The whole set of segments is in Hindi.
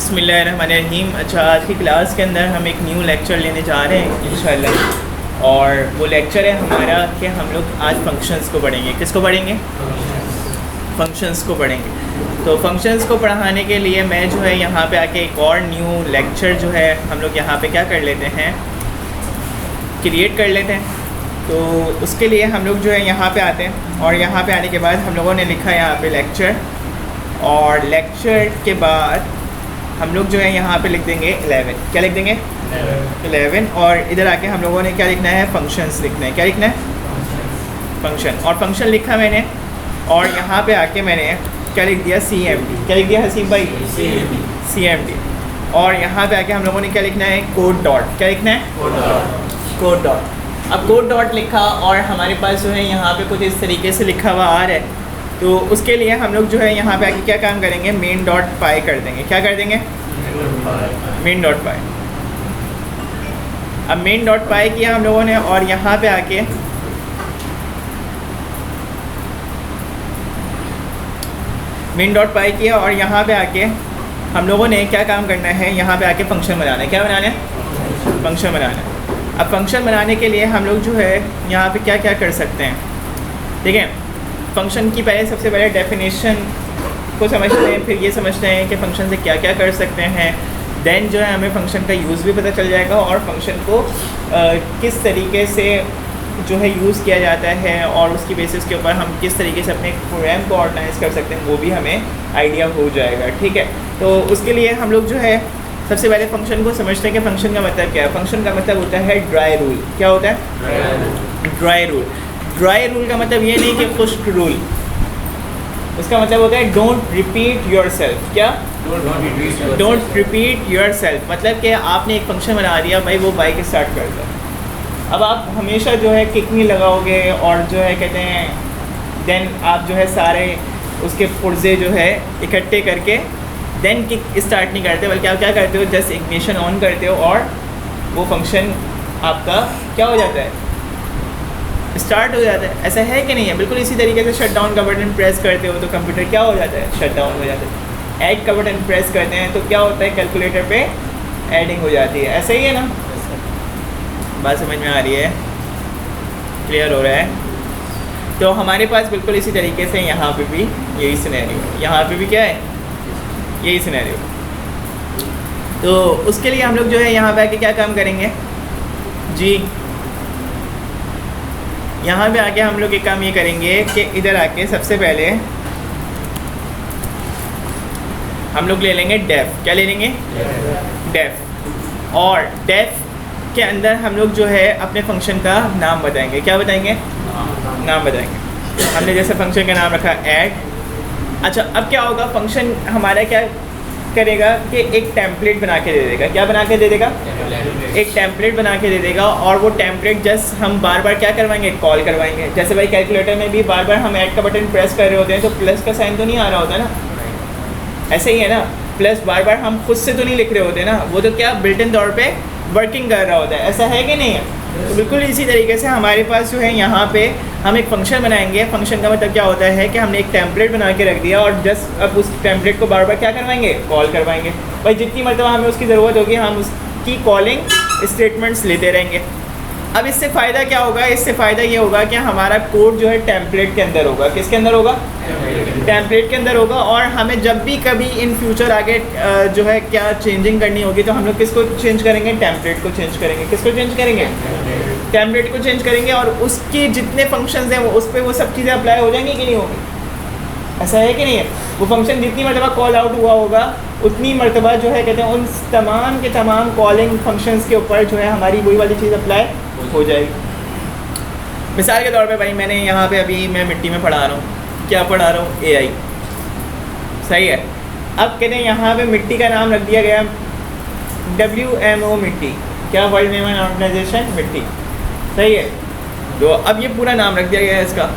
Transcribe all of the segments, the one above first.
बिस्मिल्लाहिर्रहमानिर्रहीम। अच्छा, आज की क्लास के अंदर हम एक न्यू लेक्चर लेने जा रहे हैं इंशाल्लाह। और वो लेक्चर है हमारा कि हम लोग आज फंक्शंस को पढ़ेंगे। किसको पढ़ेंगे? फंक्शंस को पढ़ेंगे। तो फंक्शंस को पढ़ाने के लिए मैं जो है यहाँ पे आके एक और न्यू लेक्चर जो है हम लोग यहाँ पे क्या कर लेते हैं, क्रिएट कर लेते हैं। तो उसके लिए हम लोग जो है यहाँ पे आते हैं और यहाँ पे आने के बाद हम लोगों ने लिखा है यहाँ पे लेक्चर, और लेक्चर के बाद हम लोग जो है यहाँ पे लिख देंगे 11। क्या लिख देंगे? 11। और इधर आके हम लोगों ने क्या लिखना है? फंक्शंस लिखना है। क्या लिखना है? फंक्शन। और फंक्शन लिखा मैंने, और यहाँ पे आके मैंने क्या लिख दिया? CMD। क्या लिख दिया हसीब भाई? CMD। और यहाँ पे आके हम लोगों ने क्या लिखना है? Code dot. क्या लिखना है? Code dot. अब कोड डॉट लिखा और हमारे पास जो है यहाँ पे कुछ इस तरीके से लिखा हुआ आ रहा है। तो उसके लिए हम लोग जो है यहाँ पे आके क्या काम करेंगे? मेन डॉट पाई कर देंगे। क्या कर देंगे? मेन डॉट पाई। अब मेन डॉट पाई किया हम लोगों ने, और यहाँ पे आके मेन डॉट पाई किया, और यहाँ पे आके हम लोगों ने क्या काम करना है? यहाँ पे आके फंक्शन बनाना है। क्या बनाना है? फंक्शन बनाना है। अब फंक्शन बनाने के लिए हम लोग जो है यहाँ पे क्या क्या कर सकते हैं? ठीक है, फंक्शन की पहले सबसे पहले डेफिनेशन को समझते हैं, फिर ये समझते हैं कि फ़ंक्शन से क्या क्या कर सकते हैं। देन जो है हमें फ़ंक्शन का यूज़ भी पता चल जाएगा, और फंक्शन को किस तरीके से जो है यूज़ किया जाता है, और उसकी बेसिस के ऊपर हम किस तरीके से अपने प्रोग्राम को ऑर्गेनाइज कर सकते हैं, वो भी हमें आइडिया हो जाएगा। ठीक है, तो उसके लिए हम लोग जो है सबसे पहले फ़ंक्शन को समझते हैं कि फ़ंक्शन का मतलब क्या है। फ़ंक्शन का मतलब होता है ड्राई रूल। क्या होता है? Dry rule. ड्राई रूल का मतलब ये नहीं कि खुश्क रूल, उसका मतलब होता है डोंट रिपीट योर सेल्फ। क्या? Don't repeat your self. मतलब कि आपने एक फंक्शन बना दिया, भाई वो बाइक स्टार्ट कर दो। अब आप हमेशा जो है किक नहीं लगाओगे, और जो है कहते हैं देन आप जो है सारे उसके पुर्जे जो है इकट्ठे करके देन किक स्टार्ट नहीं करते, बल्कि आप क्या करते हो? जस्ट इग्निशन ऑन करते हो और वो फंक्शन आपका क्या हो जाता है? स्टार्ट हो जाता है। ऐसा है कि नहीं है? बिल्कुल इसी तरीके से शट डाउन का बटन प्रेस करते हो तो कंप्यूटर क्या हो जाता है? शट डाउन हो जाता है। ऐड का बटन प्रेस करते हैं तो क्या होता है? कैलकुलेटर पे ऐडिंग हो जाती है। ऐसा ही है ना? बात समझ में आ रही है? क्लियर हो रहा है? तो हमारे पास बिल्कुल इसी तरीके से यहाँ पे भी यही सिनेरियो है। यहाँ पे भी क्या है? यही सिनेरियो। तो उसके लिए हम लोग जो है यहाँ पे आके क्या काम करेंगे जी? यहाँ पे आके हम लोग एक काम ये करेंगे कि इधर आके सबसे पहले हम लोग ले लेंगे डेफ। क्या ले लेंगे? डेफ। और डेफ के अंदर हम लोग जो है अपने फंक्शन का नाम बताएंगे। क्या बताएंगे? नाम बताएंगे। हमने जैसे फंक्शन का नाम रखा ऐड। अच्छा, अब क्या होगा? फंक्शन हमारा क्या करेगा कि एक टेम्पलेट बना के दे देगा। क्या बना के दे देगा? एक टेम्पलेट बना के दे देगा, और वो टेम्पलेट जस्ट हम बार बार क्या करवाएंगे? कॉल करवाएंगे। जैसे भाई कैलकुलेटर में भी बार बार हम ऐड का बटन प्रेस कर रहे होते हैं तो प्लस का साइन तो नहीं आ रहा होता ना? ऐसे ही है ना? प्लस बार बार हम खुद से तो नहीं लिख रहे होते ना, वो तो क्या बिल्ट इन तौर पे वर्किंग कर रहा होता है। ऐसा है कि नहीं है? तो बिल्कुल इसी तरीके से हमारे पास जो है यहाँ पे हम एक फ़ंक्शन बनाएंगे। फंक्शन का मतलब क्या होता है कि हमने एक टेम्पलेट बना के रख दिया, और जस्ट अब उस टेम्पलेट को बार बार क्या करवाएंगे? कॉल करवाएंगे। भाई जितनी मरतबा हमें उसकी ज़रूरत होगी हम उसकी कॉलिंग स्टेटमेंट्स लेते रहेंगे। अब इससे फ़ायदा क्या होगा? इससे फ़ायदा ये होगा कि हमारा कोड जो है टेम्पलेट के अंदर होगा। किसके अंदर होगा? टेम्पलेट के अंदर होगा। और हमें जब भी कभी इन फ्यूचर आगे जो है क्या चेंजिंग करनी होगी तो हम लोग किसको चेंज करेंगे? टेम्पलेट को चेंज करेंगे। किसको चेंज करेंगे? टेम्पलेट को चेंज करेंगे, और उसके जितने फंक्शंस हैं वो उस पर वो सब चीज़ें अप्लाई हो जाएंगी कि नहीं होगी? ऐसा है कि नहीं है? वो फंक्शन जितनी मरतबा कॉल आउट हुआ होगा उतनी मरतबा जो है कहते हैं उन तमाम के तमाम कॉलिंग फंक्शंस के ऊपर जो है हमारी वही वाली चीज़ अप्लाई हो जाएगी। मिसाल के तौर पे भाई मैंने यहाँ पे अभी मैं मिट्टी में पढ़ा रहा हूँ। क्या पढ़ा रहा हूँ? AI। सही है। अब कहते हैं यहाँ पे मिट्टी का नाम रख दिया गया WMO मिट्टी। क्या? वर्ल्ड मेरीटाइम ऑर्गेनाइजेशन मिट्टी। सही है। तो अब ये पूरा नाम रख दिया गया है इसका।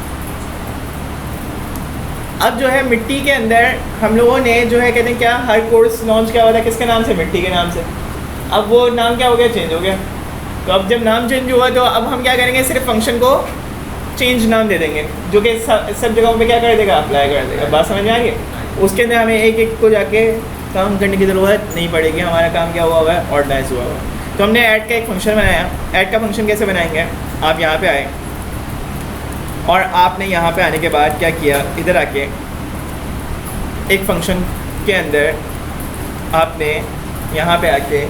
अब जो है मिट्टी के अंदर हम लोगों ने जो है कहते हैं क्या हर कोर्स लॉन्च क्या हुआ था? किसके नाम से? मिट्टी के नाम से। अब वो नाम क्या हो गया? चेंज हो गया। तो अब जब नाम चेंज हुआ तो अब हम क्या करेंगे? सिर्फ फंक्शन को चेंज नाम दे देंगे, जो कि सब जगहों पे क्या कर देगा? अप्लाई कर देगा। बात समझ में आ गई? उसके अंदर हमें एक एक को जाके काम करने की ज़रूरत नहीं पड़ेगी, हमारा काम क्या हुआ हुआ है, ऑर्गेनाइज हुआ हुआ है। तो हमने ऐड का एक फंक्शन बनाया। ऐड का फंक्शन कैसे बनाएंगे, आप यहाँ पे आए और आपने यहाँ पे आने के बाद क्या किया, इधर आके एक फंक्शन के अंदर आपने यहाँ पे आके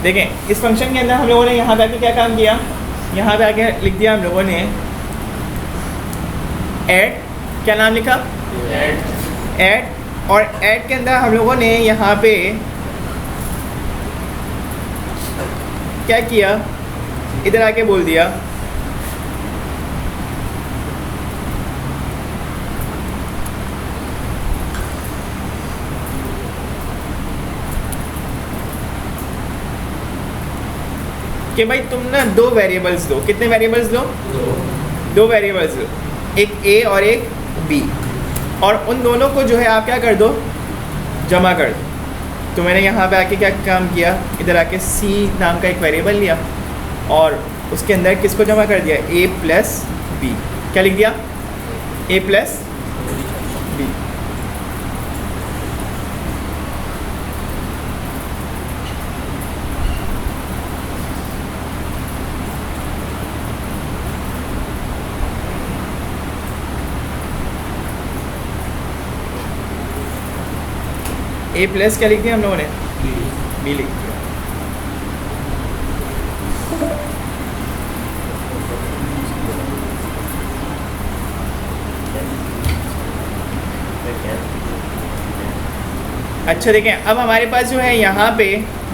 देखें, इस फंक्शन के अंदर हम लोगों ने यहाँ पे आके क्या काम किया, यहाँ पे आके लिख दिया हम लोगों ने ऐड, क्या नाम लिखा, ऐड। और ऐड के अंदर हम लोगों ने यहाँ पे क्या किया, इधर आके बोल दिया कि भाई तुम ना दो वेरिएबल्स दो। कितने वेरिएबल्स दो, दो वेरिएबल्स दो, एक ए और एक बी, और उन दोनों को जो है आप क्या कर दो, जमा कर दो। तो मैंने यहाँ पे आके क्या काम किया, इधर आके सी नाम का एक वेरिएबल लिया और उसके अंदर किसको जमा कर दिया, ए प्लस बी। क्या लिख दिया, ए प्लस बी। ए प्लस क्या लिख दिया हम लोगों ने, बी लिख दिया। अच्छा देखें, अब हमारे पास जो है यहाँ पे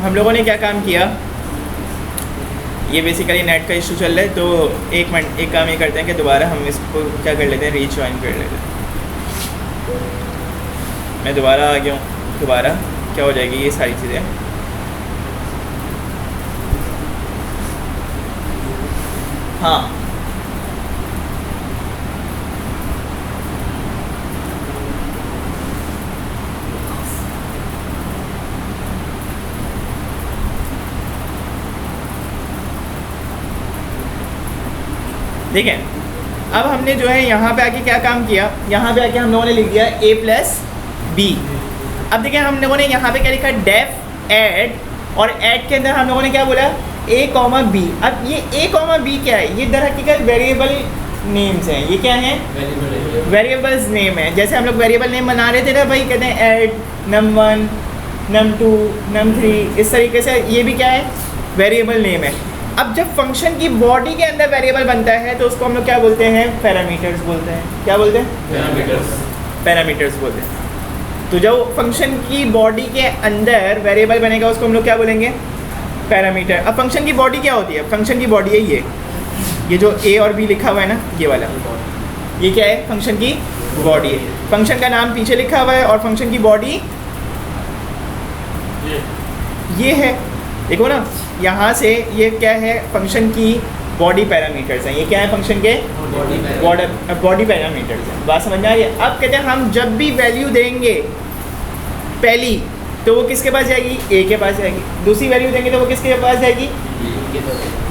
हम लोगों ने क्या काम किया, ये बेसिकली नेट का इशू चल रहा है, तो एक मिनट, एक काम ये करते हैं कि दोबारा हम इसको क्या कर लेते हैं, रीजॉइन कर लेते हैं। मैं दोबारा आ गया हूँ, दोबारा क्या हो जाएगी ये सारी चीज़ें। हाँ, देखें, अब हमने जो है यहाँ पे आके क्या काम किया, यहाँ पे आके हम लोगों ने लिख दिया ए प्लस बी। अब देखिए हम लोगों ने यहाँ पे क्या लिखा, डेफ ऐड, और ऐड के अंदर हम लोगों ने क्या बोला, ए कॉमा बी। अब ये ए कॉमा बी क्या है, ये दर हकीकत वेरिएबल नेम्स हैं। ये क्या हैं, वेरिएबल्स नेम है। जैसे हम लोग वेरिएबल नेम बना रहे थे ना भाई, कहते हैं ऐड num1 num2 num3, इस तरीके से ये भी क्या है, वेरिएबल नेम है। अब जब फंक्शन की बॉडी के अंदर वेरिएबल बनता है तो उसको हम लोग क्या बोलते हैं, पैरामीटर्स बोलते हैं। क्या बोलते हैं, पैरामीटर्स बोलते हैं। तो जब फंक्शन की बॉडी के अंदर वेरिएबल बनेगा उसको हम लोग क्या बोलेंगे, पैरामीटर। अब फंक्शन की बॉडी क्या होती है, फंक्शन की बॉडी है ये जो ए और बी लिखा हुआ है ना, ये वाला, ये क्या है, फंक्शन की बॉडी है। फंक्शन का नाम पीछे लिखा हुआ है और फंक्शन की बॉडी ये है। देखो ना, यहाँ से ये क्या है, फंक्शन की बॉडी पैरामीटर्स हैं। ये क्या है, फंक्शन के बॉडी पैरामीटर्स हैं। बात समझ में आ रही है। अब कहते हैं हम जब भी वैल्यू देंगे पहली, तो वो किसके पास जाएगी, ए के पास जाएगी। दूसरी वैल्यू देंगे तो वो किसके पास जाएगी,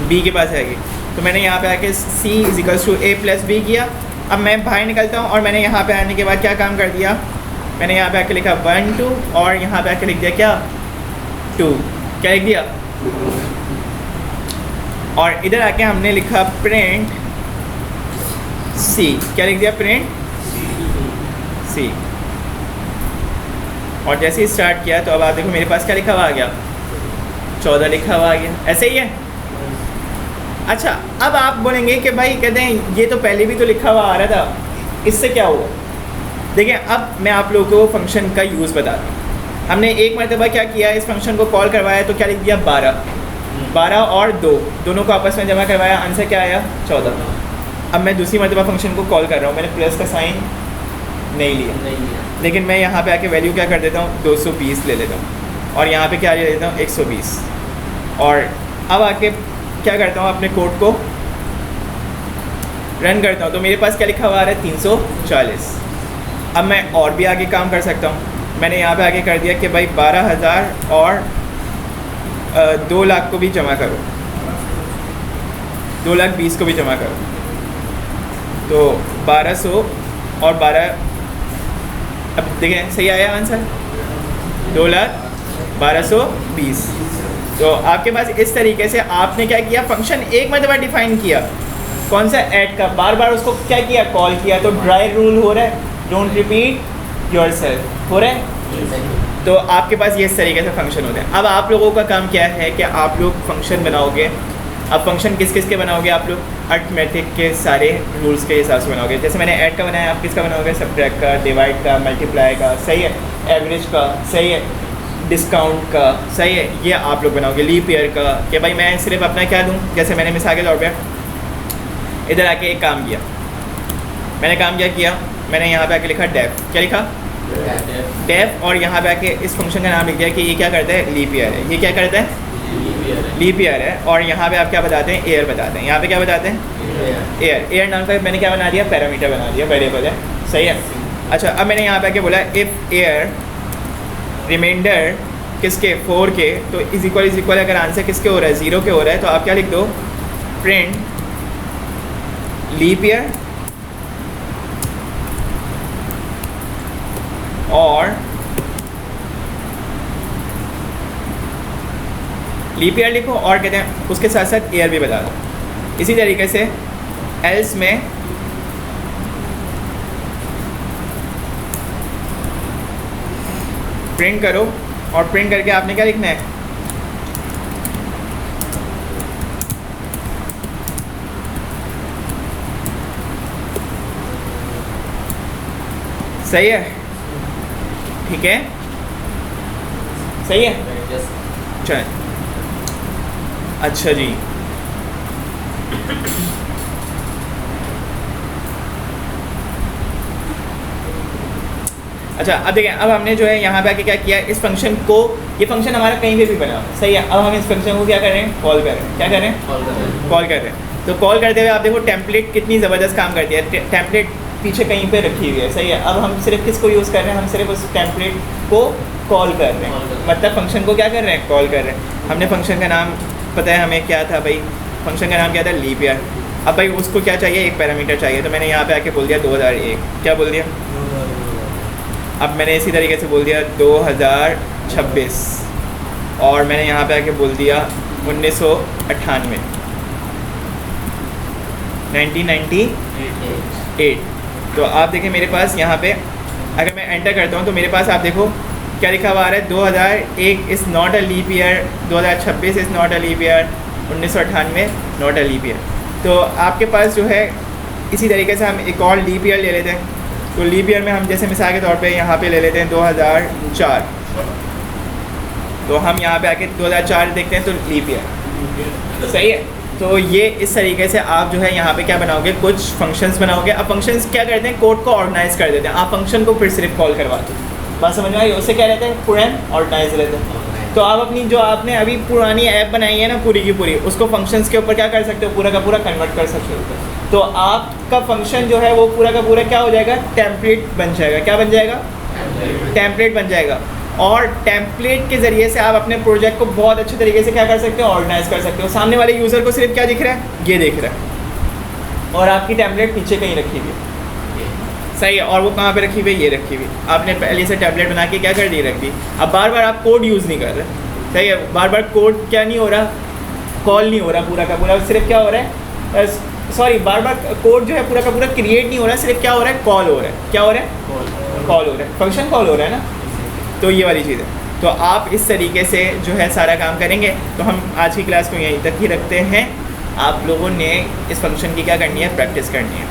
बी के पास जाएगी। तो मैंने यहाँ पे आके C is equals to A plus B किया। अब मैं बाहर निकलता हूँ और मैंने यहाँ पे आने के बाद क्या काम कर दिया, मैंने यहाँ पे आके लिखा 1 2 और यहाँ पे आके लिख दिया क्या, 2। क्या लिख दिया, और इधर आके हमने लिखा प्रिंट सी। क्या लिख दिया, प्रिंट सी। और जैसे ही स्टार्ट किया तो अब आप देखो मेरे पास क्या लिखा हुआ आ गया, 14 लिखा हुआ आ गया। ऐसे ही है। अच्छा, अब आप बोलेंगे कि भाई कहते हैं ये तो पहले भी तो लिखा हुआ आ रहा था, इससे क्या हुआ। देखिए, अब मैं आप लोगों को फंक्शन का यूज़ बताता हूँ। हमने एक मरतबा क्या किया, इस फंक्शन को कॉल करवाया तो क्या लिख दिया, 12 और 2 दोनों को आपस में जमा करवाया, आंसर क्या आया, 14। अब मैं दूसरी मरतबा फंक्शन को कॉल कर रहा हूँ, मैंने प्लस का साइन नहीं लिया, लेकिन मैं यहाँ पे आके वैल्यू क्या कर देता हूँ, 220 ले लेता हूँ, और यहाँ पे क्या ले लेता हूँ, 120। और अब आके क्या करता हूँ, अपने कोड को रन करता हूँ तो मेरे पास क्या लिखा हुआ आ रहा है, 340। अब मैं और भी आगे काम कर सकता हूँ। मैंने यहाँ पे आगे कर दिया कि भाई 12,000 और 2 लाख को भी जमा करो। 2,20,000 को भी जमा करो तो 1200 और 12, अब देखें सही आया आंसर, 2,12,20। तो आपके पास इस तरीके से आपने क्या किया, फंक्शन एक मरतबा डिफाइन किया, कौन सा ऐड का, बार बार उसको क्या किया, कॉल किया। तो ड्राई रूल हो रहा है, डोंट रिपीट योरसेल्फ, हो रहा है। तो आपके पास ये इस तरीके से फंक्शन होते हैं। अब आप लोगों का काम क्या है कि आप लोग फंक्शन बनाओगे। अब फंक्शन किस किस के बनाओगे आप लोग, अर्थमेटिक के सारे रूल्स के हिसाब से बनाओगे। जैसे मैंने ऐड का बनाया, आप किसका बनाओगे, सब्ट्रैक्ट का, डिवाइड का, मल्टीप्लाई का, सही है, एवरेज का, सही है, डिस्काउंट का, सही है, ये आप लोग बनाओगे। लीप ईयर का कि भाई मैं सिर्फ अपना क्या दूँ, जैसे मैंने मिसाल के तौर पर इधर आके एक काम किया, मैंने काम क्या किया, मैंने यहाँ पे आके लिखा डेफ, क्या लिखा, डेफ, और यहाँ पे आके इस फंक्शन का नाम लिख दिया कि ये क्या करता है, लीप ईयर है। ये क्या करता है, लीप ईयर है। और यहाँ पे आप क्या बताते हैं, एयर बताते हैं। यहाँ पे क्या बताते हैं, एयर। एयर नाम का मैंने क्या बना दिया, पैरामीटर बना दिया, वेरिएबल है, सही है। अच्छा, अब मैंने यहाँ पे आके बोला इफ़ एयर रिमाइंडर किसके, 4 के, तो इज इक्वल अगर आंसर किसके हो रहा है, 0 के हो रहा है, तो आप क्या लिख दो, प्रिंट लीप ईयर और लीप ईयर लिखो, और कहते हैं उसके साथ साथ ईयर भी बता दो। इसी तरीके से एल्स में प्रिंट करो, और प्रिंट करके आपने क्या लिखना है, सही है, ठीक है, सही है, चल अच्छा जी। अच्छा, अब देखें, अब हमने जो है यहाँ पे आके क्या किया, इस फंक्शन को, ये फंक्शन हमारा कहीं पे भी बना, सही है। अब हम इस फंक्शन को क्या कर रहे हैं, कॉल कर रहे हैं, क्या कर रहे हैं, कॉल कर रहे हैं। तो कॉल करते हुए आप देखो टेम्पलेट कितनी ज़बरदस्त काम करती है, टेम्पलेट पीछे कहीं पे रखी हुई है, सही है। अब हम सिर्फ किसको यूज़ कर रहे हैं, हम सिर्फ उस टेम्पलेट को कॉल कर रहे हैं, मतलब फंक्शन को क्या कर रहे हैं, कॉल कर रहे हैं। हमने फंक्शन का नाम पता है हमें क्या था भाई, फंक्शन का नाम क्या था, लीप ईयर। अब भाई उसको क्या चाहिए, एक पैरामीटर चाहिए, तो मैंने यहाँ पे आके बोल दिया 2001, क्या बोल दिया, अब मैंने इसी तरीके से बोल दिया 2026, और मैंने यहाँ पे आके बोल दिया 1998, 1998। तो आप देखें मेरे पास यहाँ पे अगर मैं एंटर करता हूँ तो मेरे पास आप देखो क्या लिखा हुआ आ रहा है, 2001 is not a leap year, 2026 is not a leap year, 1998 not a leap year. तो आपके पास जो है इसी तरीके से हम एक और लीप ईयर ले लेते हैं। तो लीप ईयर में हम जैसे मिसाल के तौर पे यहाँ पे ले लेते हैं 2004, तो हम यहाँ पे आके 2004 देखते हैं तो लीप ईयर, सही है। तो ये इस तरीके से आप जो है यहाँ पे क्या बनाओगे, कुछ फंक्शंस बनाओगे। अब फंक्शंस क्या करते हैं, कोड को ऑर्गेनाइज कर देते हैं। आप फंक्शन को फिर सिर्फ कॉल करवाते हो, बात समझ में आई, उससे क्या रहता है, पूरा ऑर्गेनाइज रहता है। तो आप अपनी जो आपने अभी पुरानी ऐप बनाई है ना पूरी की पूरी, उसको फंक्शंस के ऊपर क्या कर सकते हो, पूरा का पूरा कन्वर्ट कर सकते हो। तो आपका फंक्शन जो है वो पूरा का पूरा क्या हो जाएगा, टेम्पलेट बन जाएगा। क्या बन जाएगा, टेम्पलेट बन जाएगा। और टेम्पलेट के ज़रिए से आप अपने प्रोजेक्ट को बहुत अच्छे तरीके से क्या कर सकते हो, ऑर्गेनाइज कर सकते हो। सामने वाले यूज़र को सिर्फ क्या दिख रहा है, ये देख रहा है, और आपकी टेम्पलेट पीछे कहीं रखी हुई है, सही है। और वो कहाँ पे रखी हुई है, ये रखी हुई, आपने पहले से टेम्पलेट बना के क्या कर दी, रख दी। अब बार बार आप कोड यूज़ नहीं कर रहे, सही है, बार बार कोड क्या नहीं हो रहा, कॉल नहीं हो रहा पूरा का पूरा, सिर्फ क्या हो रहा है, सॉरी, बार बार कोड जो है पूरा का पूरा क्रिएट नहीं हो रहा है, सिर्फ क्या हो रहा है, कॉल हो रहा है। क्या हो रहा है, कॉल हो रहा है, फंक्शन कॉल हो रहा है ना। तो ये वाली चीज़ है। तो आप इस तरीके से जो है सारा काम करेंगे। तो हम आज की क्लास को यहीं तक ही रखते हैं। आप लोगों ने इस फंक्शन की क्या करनी है, प्रैक्टिस करनी है।